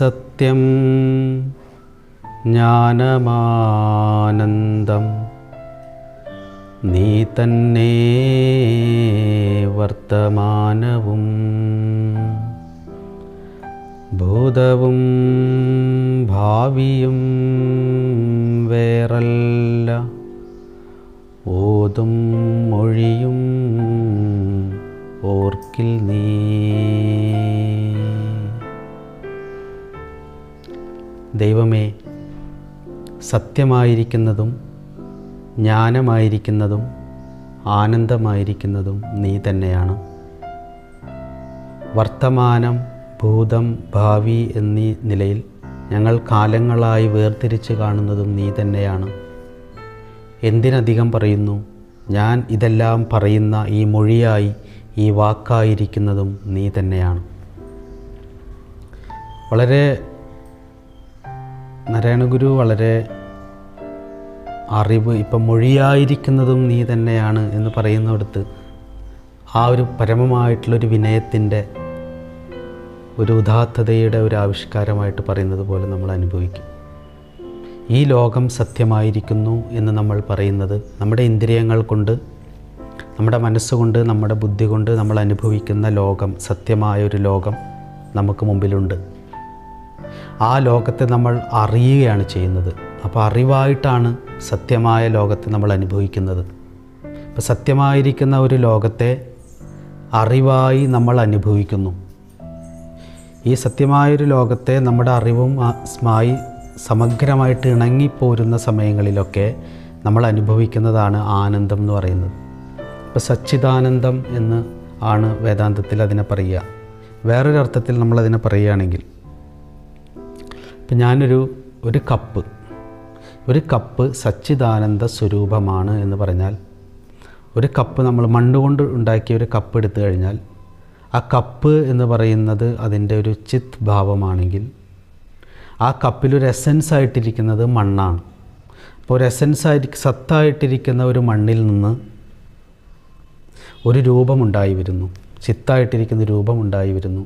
സത്യം ജ്ഞാനമാനന്ദം നീ തന്നെ വർത്തമാനവും ഭൂതവും ഭാവിയും വേറല്ല, ഓതും മൊഴിയും ഓർക്കിൽ നീ. ദൈവമേ, സത്യമായിരിക്കുന്നതും ജ്ഞാനമായിരിക്കുന്നതും ആനന്ദമായിരിക്കുന്നതും നീ തന്നെയാണ്. വർത്തമാനം, ഭൂതം, ഭാവി എന്നീ നിലയിൽ ഞങ്ങൾ കാലങ്ങളായി വേർതിരിച്ച് കാണുന്നതും നീ തന്നെയാണ്. എന്തിനധികം പറയുന്നു, ഞാൻ ഇതെല്ലാം പറയുന്ന ഈ മൊഴിയായി, ഈ വാക്കായിരിക്കുന്നതും നീ തന്നെയാണ്. നാരായണഗുരു വളരെ അറിവ്, ഇപ്പം മൊഴിയായിരിക്കുന്നതും നീ തന്നെയാണ് എന്ന് പറയുന്നിടത്ത് ആ ഒരു പരമമായിട്ടുള്ളൊരു വിനയത്തിൻ്റെ, ഒരു ഉദാത്തതയുടെ ഒരു ആവിഷ്കാരമായിട്ട് പറയുന്നത് പോലെ നമ്മൾ അനുഭവിക്കും. ഈ ലോകം സത്യമായിരിക്കുന്നു എന്ന് നമ്മൾ പറയുന്നത് നമ്മുടെ ഇന്ദ്രിയങ്ങൾ കൊണ്ട്, നമ്മുടെ മനസ്സുകൊണ്ട്, നമ്മുടെ ബുദ്ധി കൊണ്ട് നമ്മൾ അനുഭവിക്കുന്ന ലോകം, സത്യമായൊരു ലോകം നമുക്ക് മുമ്പിലുണ്ട്. ആ ലോകത്തെ നമ്മൾ അറിയുകയാണ് ചെയ്യുന്നത്. അപ്പോൾ അറിവായിട്ടാണ് സത്യമായ ലോകത്തെ നമ്മൾ അനുഭവിക്കുന്നത്. അപ്പോൾ സത്യമായിരിക്കുന്ന ഒരു ലോകത്തെ അറിവായി നമ്മൾ അനുഭവിക്കുന്നു. ഈ സത്യമായൊരു ലോകത്തെ നമ്മുടെ അറിവും സമഗ്രമായിട്ട് ഇണങ്ങിപ്പോരുന്ന സമയങ്ങളിലൊക്കെ നമ്മൾ അനുഭവിക്കുന്നതാണ് ആനന്ദം എന്ന് പറയുന്നത്. ഇപ്പോൾ സച്ചിദാനന്ദം എന്ന് ആണ് വേദാന്തത്തിൽ അതിനെ പറയുക. വേറൊരർത്ഥത്തിൽ നമ്മളതിനെ പറയുകയാണെങ്കിൽ, ഇപ്പം ഞാനൊരു കപ്പ് സച്ചിദാനന്ദ സ്വരൂപമാണ് എന്ന് പറഞ്ഞാൽ, ഒരു കപ്പ് നമ്മൾ മണ്ണുകൊണ്ട് ഉണ്ടാക്കിയ ഒരു കപ്പ് എടുത്തു കഴിഞ്ഞാൽ, ആ കപ്പ് എന്ന് പറയുന്നത് അതിൻ്റെ ഒരു ചിത് ഭാവമാണെങ്കിൽ, ആ കപ്പിലൊരു എസൻസ് ആയിട്ടിരിക്കുന്നത് മണ്ണാണ്. അപ്പോൾ ഒരു സത്തായിട്ടിരിക്കുന്ന ഒരു മണ്ണിൽ നിന്ന് ഒരു രൂപമുണ്ടായി വരുന്നു, ചിത്തായിട്ടിരിക്കുന്ന രൂപമുണ്ടായി വരുന്നു.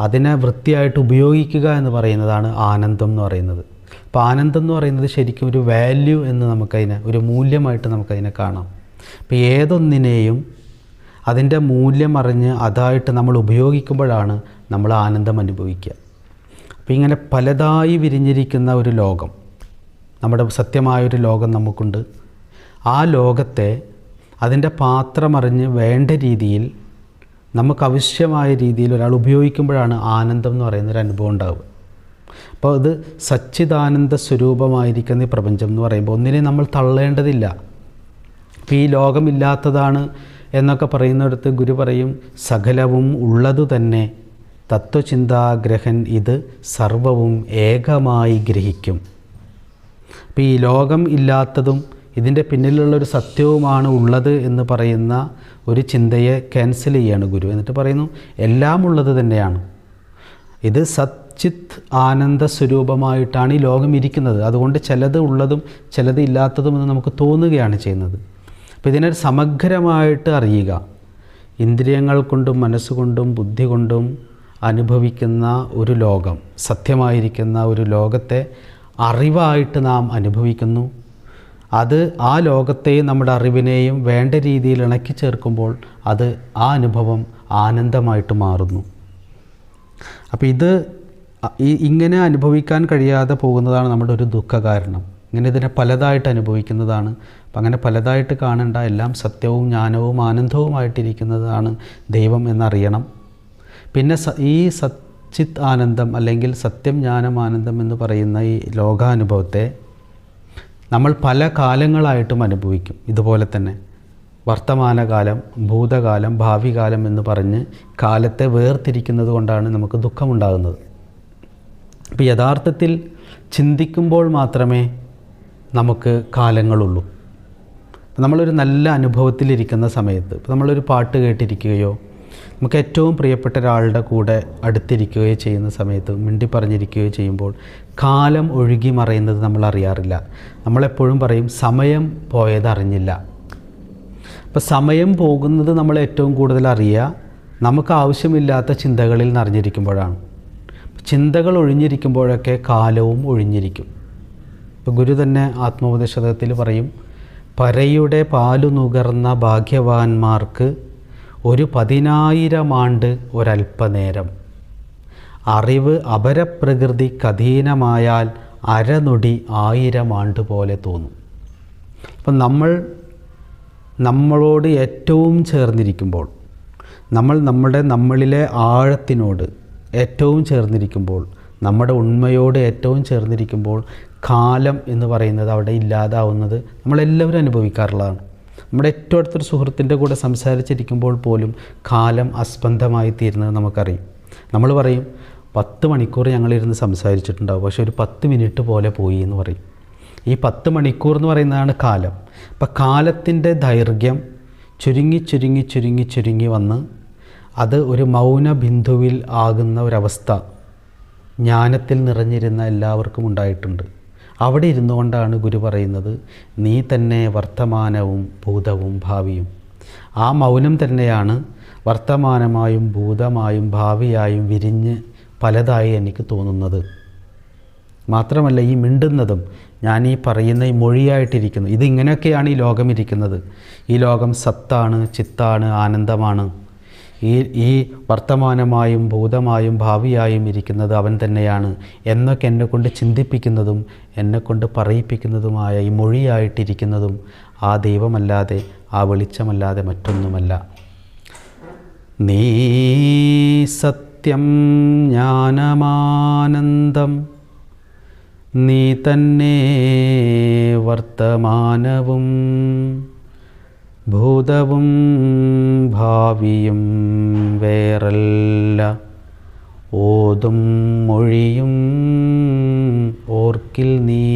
അതിനെ വൃത്തിയായിട്ട് ഉപയോഗിക്കുക എന്ന് പറയുന്നതാണ് ആനന്ദം എന്ന് പറയുന്നത്. അപ്പോൾ ആനന്ദം എന്ന് പറയുന്നത് ശരിക്കും ഒരു വാല്യൂ എന്ന് നമുക്കതിനെ, ഒരു മൂല്യമായിട്ട് നമുക്കതിനെ കാണാം. അപ്പോൾ ഏതൊന്നിനെയും അതിൻ്റെ മൂല്യം അറിഞ്ഞ് അതായിട്ട് നമ്മൾ ഉപയോഗിക്കുമ്പോഴാണ് നമ്മൾ ആനന്ദം അനുഭവിക്കുക. അപ്പോൾ ഇങ്ങനെ പലതായി വിരിഞ്ഞിരിക്കുന്ന ഒരു ലോകം, നമ്മുടെ സത്യമായൊരു ലോകം നമുക്കുണ്ട്. ആ ലോകത്തെ അതിൻ്റെ പാത്രമറിഞ്ഞ് വേണ്ട രീതിയിൽ, നമുക്കാവശ്യമായ രീതിയിൽ ഒരാൾ ഉപയോഗിക്കുമ്പോഴാണ് ആനന്ദം എന്ന് പറയുന്നൊരു അനുഭവം ഉണ്ടാവുക. അപ്പോൾ ഇത് സച്ചിദാനന്ദ സ്വരൂപമായിരിക്കുന്ന ഈ പ്രപഞ്ചം എന്ന് പറയുമ്പോൾ ഒന്നിനെ നമ്മൾ തള്ളേണ്ടതില്ല. ഇപ്പോൾ ഈ ലോകമില്ലാത്തതാണ് എന്നൊക്കെ പറയുന്നിടത്ത് ഗുരു പറയും, സകലവും ഉള്ളതു തന്നെ തത്വചിന്താഗ്രഹൻ ഇത് സർവവും ഏകമായി ഗ്രഹിക്കും. അപ്പോൾ ഈ ലോകം ഇല്ലാത്തതും ഇതിൻ്റെ പിന്നിലുള്ളൊരു സത്യവുമാണ് ഉള്ളത് എന്ന് പറയുന്ന ഒരു ചിന്തയെ ക്യാൻസൽ ചെയ്യാണ് ഗുരു. എന്നിട്ട് പറയുന്നു, എല്ലാം ഉള്ളത് തന്നെയാണ്. ഇത് സച്ചിത് ആനന്ദ സ്വരൂപമായിട്ടാണ് ഈ ലോകം ഇരിക്കുന്നത്. അതുകൊണ്ട് ചിലത് ഉള്ളതും ചിലത് ഇല്ലാത്തതും എന്ന് നമുക്ക് തോന്നുകയാണ് ചെയ്യുന്നത്. അപ്പോൾ ഇതിനൊരു സമഗ്രമായിട്ട് അറിയുക. ഇന്ദ്രിയങ്ങൾ കൊണ്ടും മനസ്സുകൊണ്ടും ബുദ്ധി കൊണ്ടും അനുഭവിക്കുന്ന ഒരു ലോകം, സത്യമായിരിക്കുന്ന ഒരു ലോകത്തെ അറിവായിട്ട് നാം അനുഭവിക്കുന്നു. അത് ആ ലോകത്തെയും നമ്മുടെ അറിവിനെയും വേണ്ട രീതിയിൽ ഇണക്കി ചേർക്കുമ്പോൾ അത് ആ അനുഭവം ആനന്ദമായിട്ട് മാറുന്നു. അപ്പോൾ ഇങ്ങനെ അനുഭവിക്കാൻ കഴിയാതെ പോകുന്നതാണ് നമ്മുടെ ഒരു ദുഃഖ കാരണം. ഇങ്ങനെ ഇതിനെ പലതായിട്ട് അനുഭവിക്കുന്നതാണ്. അപ്പം അങ്ങനെ പലതായിട്ട് കാണേണ്ട, എല്ലാം സത്യവും ജ്ഞാനവും ആനന്ദവുമായിട്ടിരിക്കുന്നതാണ് ദൈവം എന്നറിയണം. പിന്നെ ഈ സച്ചിത് ആനന്ദം അല്ലെങ്കിൽ സത്യം ജ്ഞാനം ആനന്ദം എന്ന് പറയുന്ന ഈ ലോകാനുഭവത്തെ നമ്മൾ പല കാലങ്ങളായിട്ടും അനുഭവിക്കും. ഇതുപോലെ തന്നെ വർത്തമാനകാലം, ഭൂതകാലം, ഭാവി കാലം എന്ന് പറഞ്ഞ് കാലത്തെ വേർതിരിക്കുന്നത് കൊണ്ടാണ് നമുക്ക് ദുഃഖമുണ്ടാകുന്നത്. അപ്പോൾ യഥാർത്ഥത്തിൽ ചിന്തിക്കുമ്പോൾ മാത്രമേ നമുക്ക് കാലങ്ങളുള്ളൂ. നമ്മളൊരു നല്ല അനുഭവത്തിലിരിക്കുന്ന സമയത്ത്, ഇപ്പോൾ നമ്മളൊരു പാട്ട് കേട്ടിരിക്കുകയോ നമുക്ക് ഏറ്റവും പ്രിയപ്പെട്ട ഒരാളുടെ കൂടെ അടുത്തിരിക്കുകയോ ചെയ്യുന്ന സമയത്ത്, മിണ്ടി പറഞ്ഞിരിക്കുകയോ ചെയ്യുമ്പോൾ കാലം ഒഴുകി മറയുന്നത് നമ്മൾ അറിയാറില്ല. നമ്മളെപ്പോഴും പറയും സമയം പോയതറിഞ്ഞില്ല. അപ്പോൾ സമയം പോകുന്നത് നമ്മൾ ഏറ്റവും കൂടുതൽ അറിയുക നമുക്ക് ആവശ്യമില്ലാത്ത ചിന്തകളിൽ നിറഞ്ഞിരിക്കുമ്പോഴാണ്. ചിന്തകൾ ഒഴിഞ്ഞിരിക്കുമ്പോഴൊക്കെ കാലവും ഒഴിഞ്ഞിരിക്കും. ഇപ്പോൾ ഗുരു തന്നെ ആത്മോപദേശത്തിൽ പറയും, പരയുടെ പാലു നുകർന്ന ഭാഗ്യവാന്മാർക്ക് 10,000 ആണ്ട് ഒരല്പനേരം, അറിവ് അപരപ്രകൃതിക്കധീനമായാൽ അരനൊടി 1000 ആണ്ട് പോലെ തോന്നും. അപ്പം നമ്മളോട് ഏറ്റവും ചേർന്നിരിക്കുമ്പോൾ, നമ്മളിലെ ആഴത്തിനോട് ഏറ്റവും ചേർന്നിരിക്കുമ്പോൾ, നമ്മുടെ ഉണ്മയോട് ഏറ്റവും ചേർന്നിരിക്കുമ്പോൾ കാലം എന്ന് പറയുന്നത് അവിടെ ഇല്ലാതാവുന്നത് നമ്മളെല്ലാവരും അനുഭവിക്കാറുള്ളതാണ്. നമ്മുടെ ഏറ്റവും അടുത്തൊരു സുഹൃത്തിൻ്റെ കൂടെ സംസാരിച്ചിരിക്കുമ്പോൾ പോലും കാലം അസ്പന്ദമായി തീരുന്നത് നമുക്കറിയും. നമ്മൾ പറയും 10 മണിക്കൂർ ഞങ്ങളിരുന്ന് സംസാരിച്ചിട്ടുണ്ടാവും, പക്ഷെ ഒരു 10 മിനിറ്റ് പോലെ പോയി എന്ന് പറയും. ഈ 10 മണിക്കൂർ എന്ന് പറയുന്നതാണ് കാലം. അപ്പം കാലത്തിൻ്റെ ദൈർഘ്യം ചുരുങ്ങി വന്ന് അത് ഒരു മൗന ബിന്ദുവിൽ ആകുന്ന ഒരവസ്ഥ ജ്ഞാനത്തിൽ നിറഞ്ഞിരുന്ന എല്ലാവർക്കും ഉണ്ടായിട്ടുണ്ട്. അവിടെ ഇരുന്നു കൊണ്ടാണ് ഗുരു പറയുന്നത്, നീ തന്നെ വർത്തമാനവും ഭൂതവും ഭാവിയും. ആ മൗനം തന്നെയാണ് വർത്തമാനമായും ഭൂതമായും ഭാവിയായും വിരിഞ്ഞ് പലതായി എനിക്ക് തോന്നുന്നത്. മാത്രമല്ല ഈ മിണ്ടുന്നതും ഞാൻ ഈ പറയുന്ന ഈ മൊഴിയായിട്ടിരിക്കുന്നു, ഇതിങ്ങനെയൊക്കെയാണ് ഈ ലോകം ഇരിക്കുന്നത്. ഈ ലോകം സത്താണ്, ചിത്താണ്, ആനന്ദമാണ്. ഈ വർത്തമാനമായും ഭൂതമായും ഭാവിയായും ഇരിക്കുന്നത് അവൻ തന്നെയാണ് എന്നൊക്കെ എന്നെക്കൊണ്ട് ചിന്തിപ്പിക്കുന്നതും എന്നെക്കൊണ്ട് പറയിപ്പിക്കുന്നതുമായ ഈ മൊഴിയായിട്ടിരിക്കുന്നതും ആ ദൈവമല്ലാതെ, ആ വെളിച്ചമല്ലാതെ മറ്റൊന്നുമല്ല. നീ സത്യം ജ്ഞാനമാനന്ദം, നീ തന്നെ വർത്തമാനവും ഭൂതവും ഭാവിയും വേറല്ല, ഓതും മൊഴിയും ഓർക്കിൽ നീ.